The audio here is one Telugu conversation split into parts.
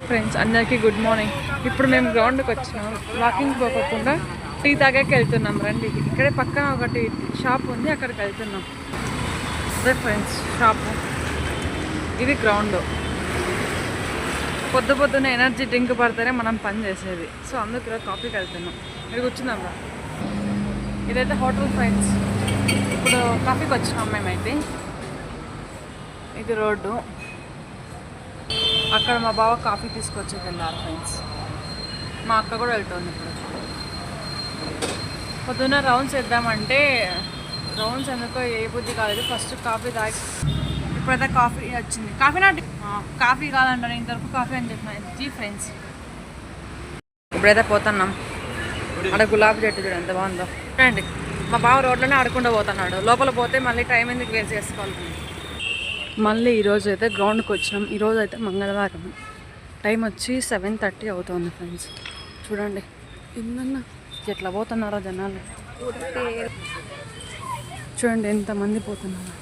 ఫ్రెండ్స్ అందరికీ గుడ్ మార్నింగ్. ఇప్పుడు మేము గ్రౌండ్కి వచ్చినాం. వాకింగ్ పోకుండా టీ తాగాకి వెళ్తున్నాం. రండి, ఇక్కడే పక్కన ఒకటి షాప్ ఉంది, అక్కడికి వెళ్తున్నాం. అదే ఫ్రెండ్స్ షాపు, ఇది గ్రౌండ్. పొద్దున్న ఎనర్జీ డ్రింక్ పడితేనే మనం పని చేసేది. సో అందుకు ఈరోజు కాఫీకి వెళ్తున్నాం. ఇక్కడ కూర్చుందాం రా. ఇదైతే హోటల్ ఫ్రెండ్స్. ఇప్పుడు కాఫీకి వచ్చినాం మేమైతే. ఇది రోడ్డు. అక్కడ మా బావ కాఫీ తీసుకొచ్చి వెళ్ళారు ఫ్రెండ్స్. మా అక్క కూడా వెళ్తుంది ఇప్పుడు. పొద్దున్న రౌండ్స్ వేద్దామంటే రౌండ్స్ ఎందుకో ఏ బుద్ధి కాలేదు. ఫస్ట్ కాఫీ తాగి ఇప్పుడైతే కాఫీ వచ్చింది. కాఫీ కావాలంటాను, ఇంతవరకు కాఫీ అని చెప్పిన జీ ఫ్రెండ్స్. ఇప్పుడైతే పోతున్నాం. అక్కడ గులాబీ చెట్టు చూడండి ఎంత బాగుందో. చూడండి, మా బావ రోడ్లోనే ఆడుకుంటూ పోతున్నాడు. లోపల పోతే మళ్ళీ టైం ఎందుకు వేస్ట్ చేసుకోవాలి. మళ్ళీ ఈరోజు అయితే గ్రౌండ్కి వచ్చినాం. ఈరోజు అయితే మంగళవారం. టైం వచ్చి 7:30 అవుతుంది ఫ్రెండ్స్. చూడండి ఇందన్నా ఎట్లా పోతున్నారో జనాలు. చూడండి ఎంతమంది పోతున్నారు.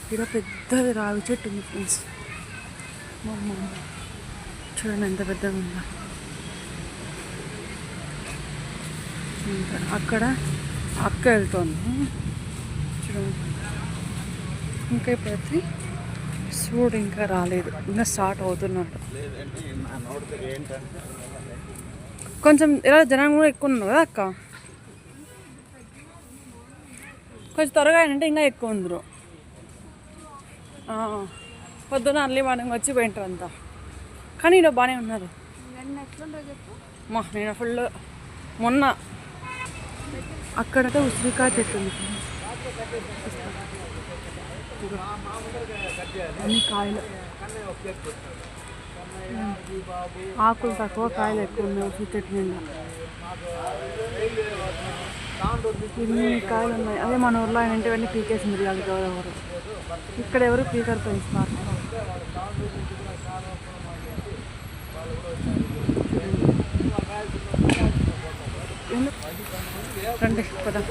ఇక్కడ పెద్దది రావి చెట్టు ఉంది ఫ్రెండ్స్. చూడండి ఎంత పెద్దగా ఉందా. అక్కడ అక్క వెళ్తుంది చూడండి. ఇంకా ఇప్పుడైతే సూడు ఇంకా రాలేదు, ఇంకా స్టార్ట్ అవుతున్నాడు. కొంచెం ఇలా జనం కూడా ఎక్కువ ఉన్నారు కదా అక్క. కొంచెం త్వరగా అంటే ఇంకా ఎక్కువ ఉందరు. పొద్దున్న అర్లీ మార్నింగ్ వచ్చి పోయింటారు అంతా. కానీ ఇలా బాగానే ఉన్నారు. నేను ఫుల్ మొన్న అక్కడైతే ఉసిరికాయ చెట్టు ఉంది. అన్ని కాయలు, ఆకులు తక్కువ, కాయలు ఎక్కువ ఉన్నాయి. ఉసిరి చెట్టు నిండా ఇన్ని కాయలు ఉన్నాయి. అదే మన ఊర్లో ఆయన ఇంటివన్నీ పీకేసింది వాళ్ళకి ఎవరెవరు. ఇక్కడ ఎవరు పీకర్ పెంచుతారు. రండి కదా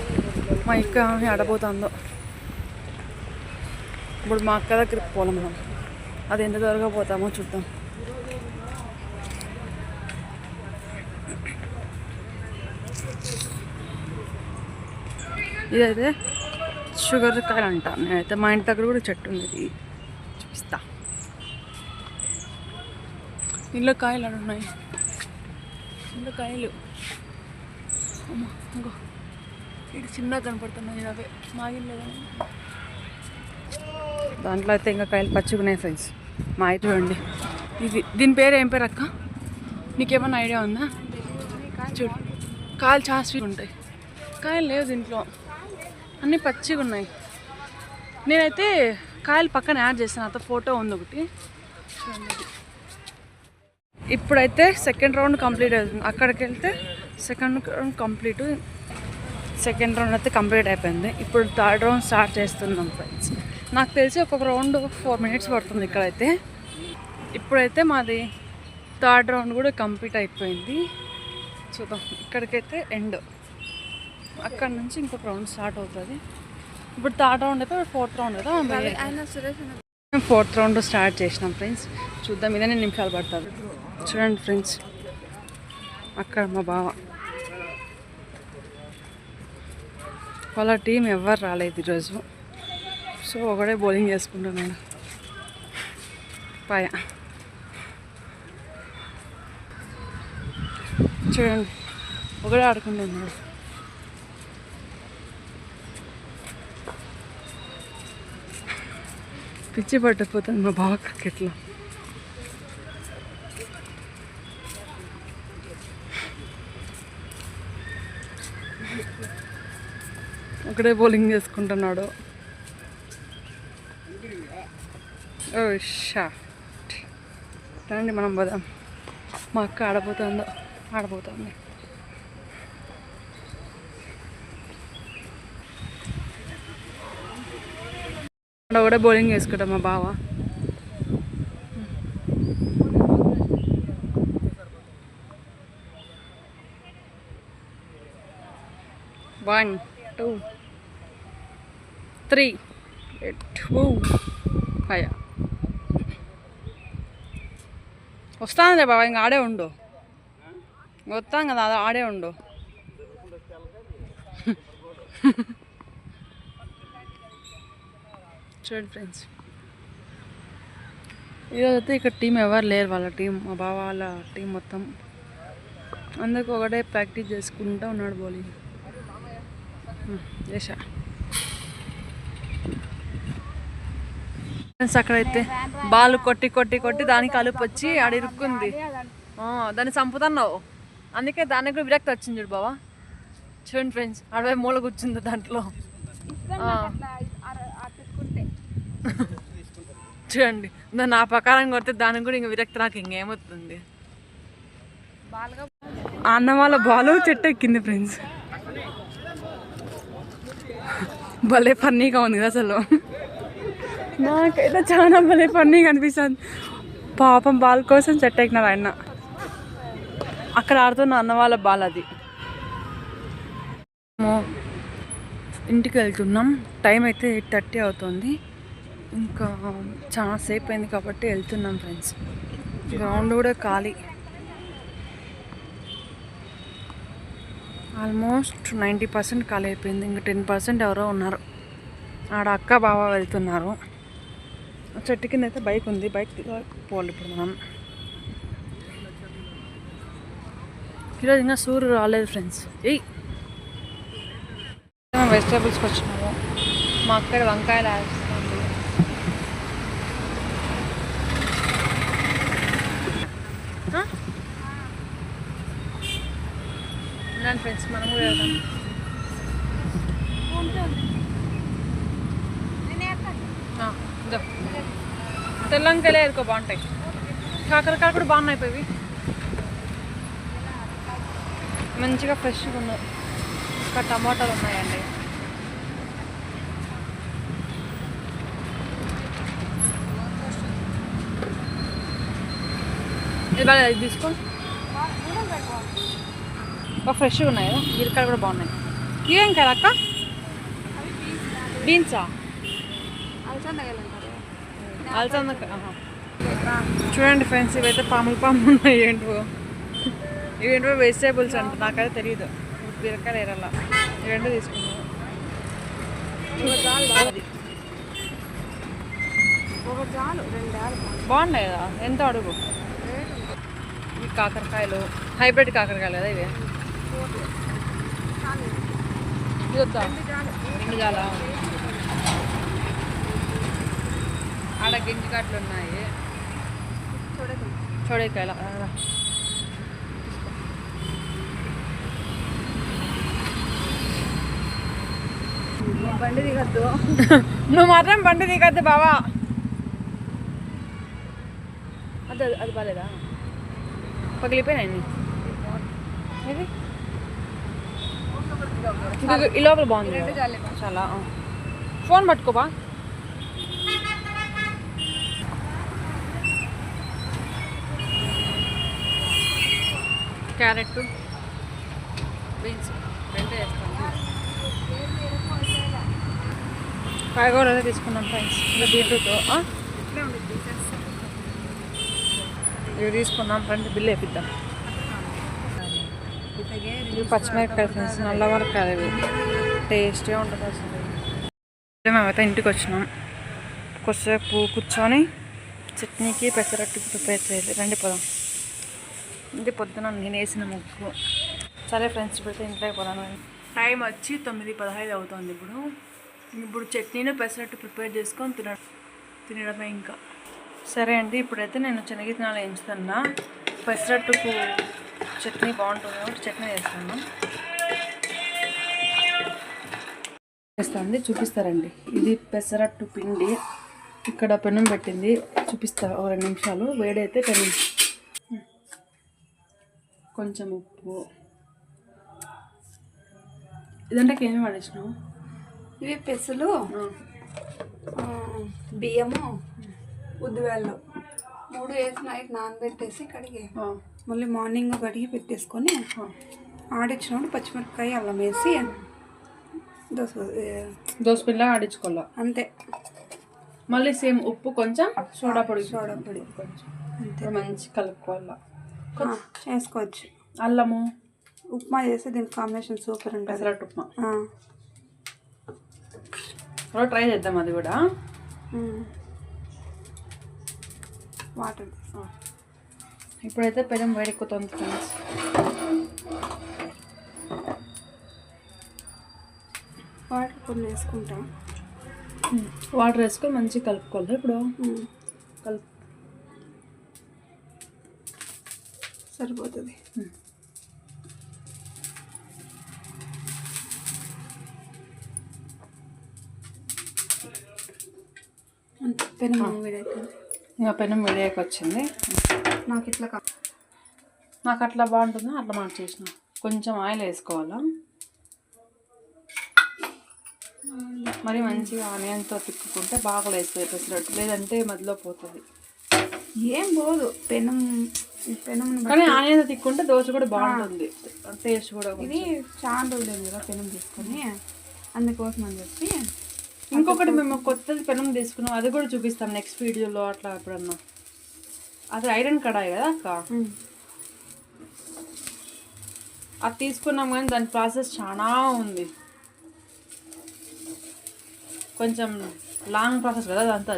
మా ఇక్క ఆడబోతుందో. ఇప్పుడు మా అక్క దగ్గరికి పోదాం మనం. అది ఎంత త్వరగా పోతామో చూద్దాం. ఇదైతే షుగర్ కాయలు అంట. నేనైతే మా ఇంటి దగ్గర కూడా చెట్టు ఉంది, చూపిస్తా. ఇంట్లో కాయలు ఉన్నాయి. ఇంట్లో కాయలు ఇంకో ఇటు చిన్నగా కనపడుతున్నాయి. అవే మాగిలేదని దాంట్లో అయితే ఇంకా కాయలు పచ్చిగున్నాయి ఫ్రెండ్స్. మా అయితే చూడండి. దీని పేరు ఏం పేరు అక్క? నీకేమన్నా ఐడియా ఉందా? చూడు, కాయలు చాలా స్వీట్ ఉంటాయి. కాయలు లేవు దీంట్లో, అన్నీ పచ్చిగా ఉన్నాయి. నేనైతే కాయలు పక్కన యాడ్ చేస్తాను. అంత ఫోటో ఉంది ఒకటి చూడండి. ఇప్పుడైతే సెకండ్ రౌండ్ కంప్లీట్ అవుతుంది. అక్కడికి వెళ్తే second round complete. Second round అయితే కంప్లీట్ అయిపోయింది. ఇప్పుడు థర్డ్ రౌండ్ స్టార్ట్ చేస్తున్నాం ఫ్రెండ్స్. నాకు తెలిసి ఒక్కొక్క రౌండ్ 4 minutes పడుతుంది ఇక్కడైతే. ఇప్పుడైతే మాది థర్డ్ రౌండ్ కూడా కంప్లీట్ అయిపోయింది. చూద్దాం, ఇక్కడికైతే ఎండ్. అక్కడ నుంచి ఇంకొక రౌండ్ స్టార్ట్ అవుతుంది. ఇప్పుడు థర్డ్ రౌండ్ అయిపోయి 4th రౌండ్ కదా. మేము 4th రౌండ్ స్టార్ట్ చేసినాం ఫ్రెండ్స్. చూద్దాం, ఇదనే నిమిషాలు పడుతుంది. చూడండి ఫ్రెండ్స్, అక్కడ మా బావ వాళ్ళ టీం ఎవరు రాలేదు ఈరోజు. సో ఒకడే బౌలింగ్ చేసుకుంటున్నాడు. పాయ చూడండి, ఒకడే ఆడుకుంటున్నాడు. పిచ్చి పట్టిపోతుంది మా బావ క్రికెట్లో. ఒకడే బౌలింగ్ చేసుకుంటున్నాడు. ఓ షాట్. రండి మనం పోదాం. మా అక్క ఆడబోతుంది. ఒకడే బౌలింగ్ చేసుకుంటాం మా బావ. One, 2, 3. Fire. వస్తానులే బాబా, ఇంకా ఆడే ఉండు. వస్తాం కదా, అది ఆడే ఉండు. చూడండి ఫ్రెండ్స్, ఈరోజు అయితే ఇక్కడ టీం ఎవరు లేరు. వాళ్ళ టీం, మా బావ వాళ్ళ టీం మొత్తం అందరికి ఒకటే ప్రాక్టీస్ చేసుకుంటూ ఉన్నాడు బౌలింగ్. చేశా ఫ్రెండ్స్, అక్కడైతే బాల్ కొట్టి కొట్టి కొట్టి దానికి అలుపు వచ్చి ఆడ ఇరుక్కుంది. దాన్ని చంపుతున్నావు, అందుకే దానికి కూడా విరక్తి వచ్చింది చూడు బావా. చూడండి ఫ్రెండ్స్, అడవై మూల కూర్చుంది దాంట్లో. చూడండి, దాన్ని నా ప్రకారం కొడితే దానికి కూడా ఇంకా విరక్తి నాకు ఇంకేమవుతుంది. అన్న వాళ్ళ బాల్ చెట్టు ఎక్కింది ఫ్రెండ్స్. భలే ఫన్నీగా ఉంది కదా అసలు. నాకైతే చాలా భలే ఫన్నీగా అనిపిస్తుంది. పాపం బాల్ కోసం చెట్టు ఎక్కినారు ఆయన. అక్కడ ఆడుతున్న అన్న వాళ్ళ బాల్ అది. ఇంటికి వెళ్తున్నాం. టైం అయితే 8:30 అవుతుంది. ఇంకా చాలా సేపు అయింది కాబట్టి వెళ్తున్నాం ఫ్రెండ్స్. గ్రౌండ్ కూడా ఖాళీ. ఆల్మోస్ట్ 90% ఖాళీ అయిపోయింది. ఇంకా 10% ఎవరో ఉన్నారు. ఆడ అక్క బావ వెళ్తున్నారు. చెట్టు కింద అయితే బైక్ ఉంది, బైక్ పోవాలి ఇప్పుడు మనం. ఈరోజు ఇంకా సూర్యుడు రాలేదు ఫ్రెండ్స్. వెజిటేబుల్స్కి వచ్చినాము. మా అక్కడ వంకాయలు వేస్తుంది. ఫ్రెండ్స్, మనం కూడా వెళ్దాం. తెల్లంకాయలే ఎదుకో బాగుంటాయి. కాకరకాయలు కూడా బాగున్నాయి. పోయి మంచిగా ఫ్రెష్గా ఉన్నాయి. ఇంకా టమాటాలు ఉన్నాయండి. ఇది బాగా ఇది తీసుకోండి. బాగా ఫ్రెష్గా ఉన్నాయి కదా. బీరకాయలు కూడా బాగున్నాయి. ఏం కదా అక్క? బీన్సా? అలసంద. చూడండి ఫ్రెండ్స్, ఇవైతే పాములు ఉన్నాయి. ఇవేంటో వెజిటేబుల్స్ అంట, నాకైతే తెలియదు. బీరకాయలు ఏరలా. ఇవేంటో తీసుకున్నాను. బాగున్నాయి కదా. ఎంత అడుగు? ఈ కాకరకాయలు హైబ్రిడ్ కాకరకాయలు కదా ఇవి. ఇది వద్దా? 2 చాలా. ఆడ గింజకాట్లు ఉన్నాయి. చోడేకాయలు. బండి దిగద్దు. నువ్వు మాత్రం బండి దిగద్దు బావా. అది బాగాలేదా? పగిలిపోయినాయి. ఇది ఈ లోపల బాగుంది చాలా. ఫోన్ పట్టుకోబా. క్యారెట్, బీన్స్ రెండు వేస్తాను. కాయగూర అదే తీసుకున్నాం ఫ్రెండ్స్. ఇంకా బీట్రూట్ ఇవి తీసుకున్నాం ఫ్రెండ్స్. బిల్లు వేపిద్దాం. ఇవి పచ్చిమిరపకాయ ఫ్రెండ్స్, నల్లమిరపకాయలు. ఇవి టేస్ట్గా ఉంటుంది అసలు. మేమైతే ఇంటికి వచ్చినాం. కొద్దిసేపు కూర్చొని చట్నీకి పెసరట్టుకి ప్రిపేర్ చేయాలి. రండి పోదాం. ఇది పొద్దున నేను వేసిన ముగ్గు. సరే ఫ్రెండ్స్, ఇప్పుడైతే ఇంట్లోకి పోదాను. టైం వచ్చి 9:15 అవుతుంది. ఇప్పుడు చట్నీని పెసరట్టు ప్రిపేర్ చేసుకొని తినడమే ఇంకా. సరే అండి, ఇప్పుడైతే నేను శనగిత్తనాలు వేయించుతున్నా. పెసరట్టుకు చట్నీ బాగుంటుంది కాబట్టి చట్నీ వేస్తాను. వేస్తాండి, చూపిస్తారండి. ఇది పెసరట్టు పిండి. ఇక్కడ పెనం పెట్టింది, చూపిస్తారు. 2 నిమిషాలు వేడైతే కొంచెం ఉప్పు. ఇదంటే ఏమేమి పడేసినావు? ఇవి పెసలు, బియ్యము, ఉద్దివేళ్ళు 3 వేసి నైట్ నానబెట్టేసి కడిగి మళ్ళీ మార్నింగ్ కడిగి పెట్టేసుకొని ఆడించినప్పుడు పచ్చిమిరపకాయ, అల్లం వేసి దోసపిల్ల ఆడించుకోవాలి అంతే. మళ్ళీ సేమ్ ఉప్పు, కొంచెం సోడా పొడి కొంచెం. ఇప్పుడు మంచి కలుపుకోవాలా. వేసుకోవచ్చు. అల్లము ఉప్మా చేస్తే దీనికి కాంబినేషన్ సూపర్ ఉంటుంది. పెసరట్టు ఉప్మా ట్రై చేద్దాం అది కూడా. వాటర్ ఇప్పుడైతే పెనం వేడెక్కుతుంది ఫ్రెండ్స్. వాటర్ కొన్ని వేసుకుంటాం. వాటర్ వేసుకొని మంచిగా కలుపుకోవాలి. ఇప్పుడు సరిపోతుంది. పెనం వేడైతుంది. ఇంకా పెనం వేడియాకి వచ్చింది. నాకు అట్లా బాగుంటుందా అట్లా మార్చేసిన. కొంచెం ఆయిల్ వేసుకోవాలా. మరి మంచిగా ఆనియన్తో తిక్కుకుంటే బాగా వేస్తుంది పెసరట్టు, లేదంటే మధ్యలో పోతుంది. ఏం పోదు పెనం. కానీ ఆనియన్తో తిక్కుంటే దోశ కూడా బాగుంటుంది, టేస్ట్ కూడా. ఇది చాలా రోజులు కదా పెనం తీసుకొని, అందుకోసం అని చెప్పి. ఇంకొకటి మేము కొత్తది పెనం తీసుకున్నాం, అది కూడా చూపిస్తాం నెక్స్ట్ వీడియోలో అట్లా ఎప్పుడన్నా. అది ఐరన్ కడాయి కదా అక్క, అది తీసుకున్నాం కానీ దాని ప్రాసెస్ చాలా ఉంది, కొంచెం లాంగ్ ప్రాసెస్ కదా అదంతా.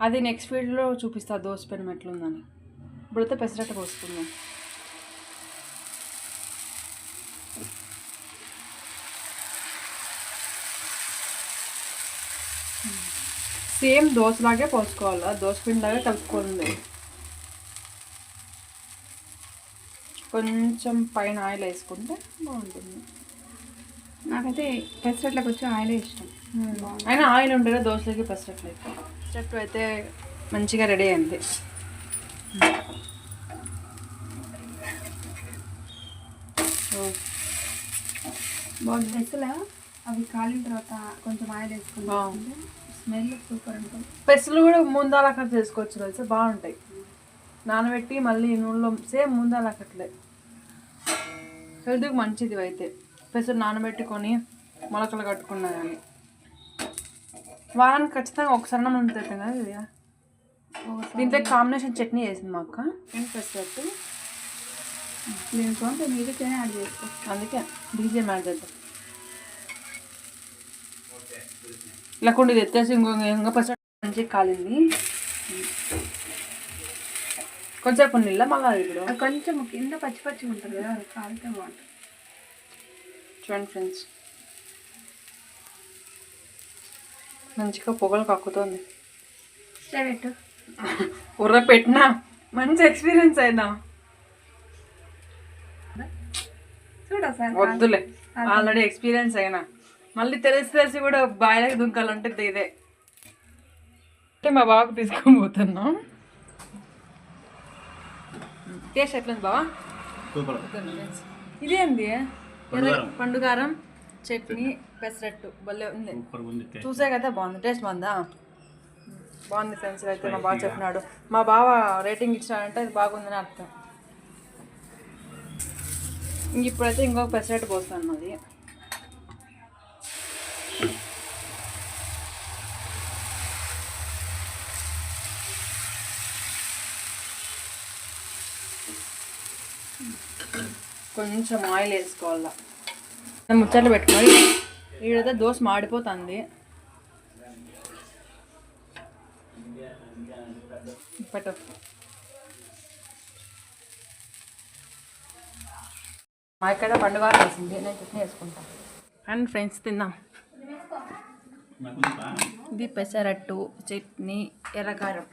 అది నెక్స్ట్ వీడియోలో చూపిస్తా దోశ పెనం ఎట్లుందని. ఇప్పుడైతే పెసరట్టు పోసుకుందాం. సేమ్ దోశలాగే పోసుకోవాలి, దోశ పిండిలాగే కలుపుకోండి. కొంచెం పైన ఆయిల్ వేసుకుంటే బాగుంటుంది. నాకైతే పెసరట్లకు వచ్చి ఆయిలే ఇష్టం. అయినా ఆయిల్ ఉండేగా దోశలకి పెసరట్లకి. పెసరట్టు అయితే మంచిగా రెడీ అయింది. బాగుంది. పెసలు అవి కాలిన తర్వాత కొంచెం ఆయిల్ వేసుకుంటాం, స్మెల్ సూపర్ ఉంటుంది. పెసలు కూడా ముందాలకట్ చేసుకోవచ్చు తెలుసా, బాగుంటాయి. నానబెట్టి మళ్ళీ నూనెలో సేమ్ ముందాలకట్లే, హెల్త్కి మంచిది. అయితే పెసలు నానబెట్టుకొని మొలకలు కట్టుకున్నా కానీ వారానికి ఖచ్చితంగా ఒకసారి ముందుతాయి కదా ఇది. దీంట్లో కాంబినేషన్ చట్నీ వేసింది మా అక్క. పెసరట్టు దీనికోసం మీదకైనా యాడ్ చేసుకో, అందుకే బీజేం యాడ్ చేద్దాం. ఇలా కొన్ని తెచ్చేసి ఇంకొక పెసరట్టు మంచిగా కాలింది. కొంచెం నీళ్ళ మళ్ళీ ఇప్పుడు కొంచెం కింద పచ్చి పచ్చిగా ఉంటుంది కదా, అది కాలితే బాగుంటుంది. చూడండి ఫ్రెండ్స్, మంచిగా పొగలు కక్కుతుంది. ఉర్ర పెట్టినా మంచి ఎక్స్పీరియన్స్ అయినా. వద్దులే, ఆల్రెడీ ఎక్స్పీరియన్స్ అయినా. మళ్ళీ తెలిసి కూడా బాయిలకి దుంకాలంటే ఇదే. అంటే మా బాబుకి తీసుకొని పోతున్నాం. టేస్ట్ ఎట్లుంది బావా? ఇదేంది? పండుగారం చట్నీ పెసరట్టు భలే ఉంది. చూసే కదా బాగుంది, టేస్ట్ బాగుందా? బాగుంది ఫ్రెండ్స్. అయితే మా బావ చెప్పినాడు, మా బావ రేటింగ్ ఇచ్చాడంటే అది బాగుందని అర్థం. ఇప్పుడైతే ఇంకొక పెసరట్టు పోస్తాను అది. కొంచెం ఆయిల్ వేసుకోవాలా. ముచ్చట్లు పెట్టుకొని ఈడైతే దోశ మాడిపోతుంది. పెట్టు. మా ఇక్కడ పండుగ వేసింది, నేను చట్నీ వేసుకుంటాను. అండ్ ఫ్రెండ్స్ తిందాం. ఇది పెసరట్టు చట్నీ ఎర్రకారం.